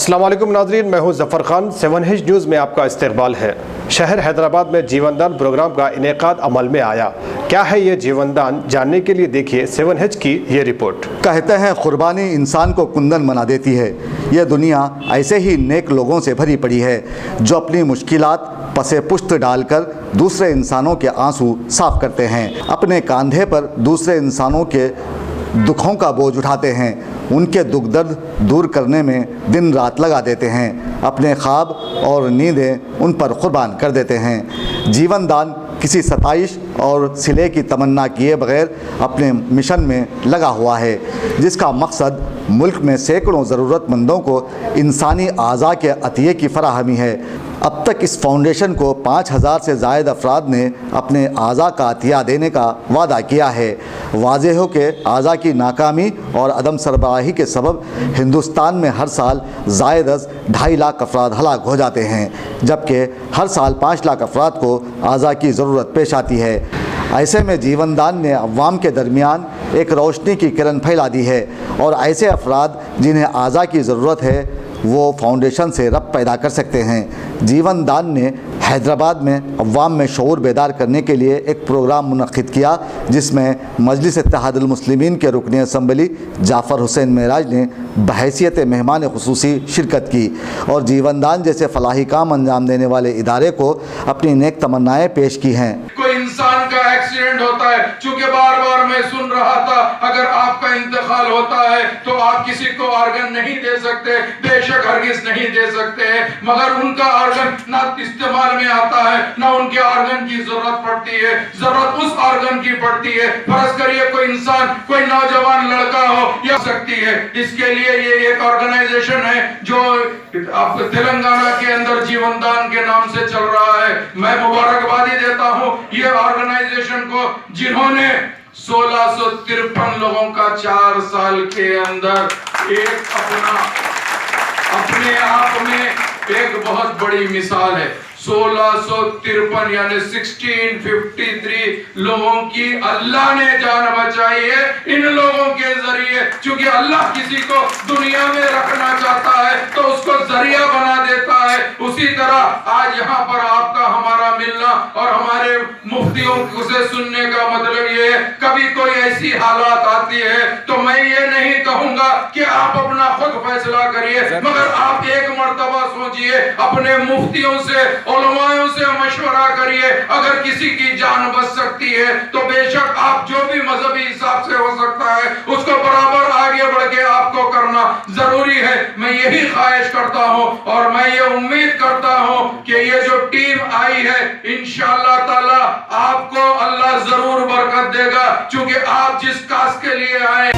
السلام علیکم ناظرین، میں ہوں ظفر خان۔ 7H نیوز میں آپ کا استقبال ہے۔ شہر حیدرآباد میں جیون دان پروگرام کا انعقاد عمل میں آیا۔ کیا ہے یہ جیون دان، جاننے کے لیے دیکھیے 7H کی یہ رپورٹ۔ کہتے ہیں قربانی انسان کو کندن بنا دیتی ہے۔ یہ دنیا ایسے ہی نیک لوگوں سے بھری پڑی ہے جو اپنی مشکلات پسے پشت ڈال کر دوسرے انسانوں کے آنسو صاف کرتے ہیں، اپنے کاندھے پر دوسرے انسانوں کے دکھوں کا بوجھ اٹھاتے ہیں، ان کے دکھ درد دور کرنے میں دن رات لگا دیتے ہیں، اپنے خواب اور نیندیں ان پر قربان کر دیتے ہیں۔ جیون دان کسی ستائش اور صلے کی تمنا کیے بغیر اپنے مشن میں لگا ہوا ہے، جس کا مقصد ملک میں سینکڑوں ضرورت مندوں کو انسانی اعضاء کے عطیے کی فراہمی ہے۔ اب تک اس فاؤنڈیشن کو 5000 سے زائد افراد نے اپنے اعضاء کا عطیہ دینے کا وعدہ کیا ہے۔ واضح ہو کہ اعضاء کی ناکامی اور عدم سربراہی کے سبب ہندوستان میں ہر سال زائد از 2.5 لاکھ افراد ہلاک ہو جاتے ہیں، جبکہ ہر سال 5 لاکھ افراد کو اعضاء کی ضرورت پیش آتی ہے۔ ایسے میں جیون دان نے عوام کے درمیان ایک روشنی کی کرن پھیلا دی ہے، اور ایسے افراد جنہیں اعضاء کی ضرورت ہے وہ فاؤنڈیشن سے ربط پیدا کر سکتے ہیں۔ جیون دان نے حیدرآباد میں عوام میں شعور بیدار کرنے کے لیے ایک پروگرام منعقد کیا، جس میں مجلس اتحاد المسلمین کے رکن اسمبلی جعفر حسین معراج نے بحیثیت مہمان خصوصی شرکت کی اور جیون دان جیسے فلاحی کام انجام دینے والے ادارے کو اپنی نیک تمنائیں پیش کی ہیں۔ کوئی انسان کا ایکسیڈنٹ ہوتا ہے، چونکہ بار بار میں سن رہا تھا اگر آپ کا انتقال ہوتا ہے تو آپ کسی کو آرگن نہیں دے سکتے، بے شک ہرگز نہیں دے سکتے ہیں، مگر ان کا آرگن نہ استعمال میں آتا ہے، نہ ان کے آرگن کی ضرورت پڑتی ہے، ضرورت اس آرگن کی پڑتی ہے۔ فرض کریے کوئی انسان، کوئی نوجوان لڑکا ہو یا سکتی ہے، اس کے لیے یہ ایک آرگنائزیشن ہے جو تلنگانہ کے اندر جیون دان کے نام سے چل رہا ہے۔ میں مبارکبادی دیتا ہوں یہ آرگنائزیشن کو، جنہوں نے 1653 لوگوں کا 4 سال کے اندر ایک اپنے آپ میں ایک بہت بڑی مثال ہے۔ 1653 یعنی 1653 لوگوں کی اللہ نے جان بچائی ہے ان لوگوں کے ذریعے۔ چونکہ اللہ کسی کو دنیا میں رکھنا چاہتا ہے تو اس کو ذریعہ بنا دیتا ہے، اسی طرح آج یہاں پر آپ کا ہمارا ملنا اور ہمارے مفتیوں سے سننے کا مطلب یہ ہے، کبھی کوئی ایسی حالات آتی ہے تو میں یہ نہیں کہوں گا کہ آپ اپنا خود فیصلہ کریے، مگر آپ ایک مرتبہ سوچئے، اپنے مفتیوں سے علماءوں سے مشورہ کریے، اگر کسی کی جان بچ سکتی ہے تو بے شک آپ جو بھی مذہبی حساب سے ہو سکتا ہے اس کو برابر آگے بڑھ کے آپ کو کرنا ضروری ہے۔ میں یہی خواہش کرتا ہوں اور میں یہ امید کرتا ہوں کہ یہ جو ٹیم آئی ہے انشاءاللہ تعالی آپ کو اللہ ضرور برکت دے گا، چونکہ آپ جس کاز کے لیے آئے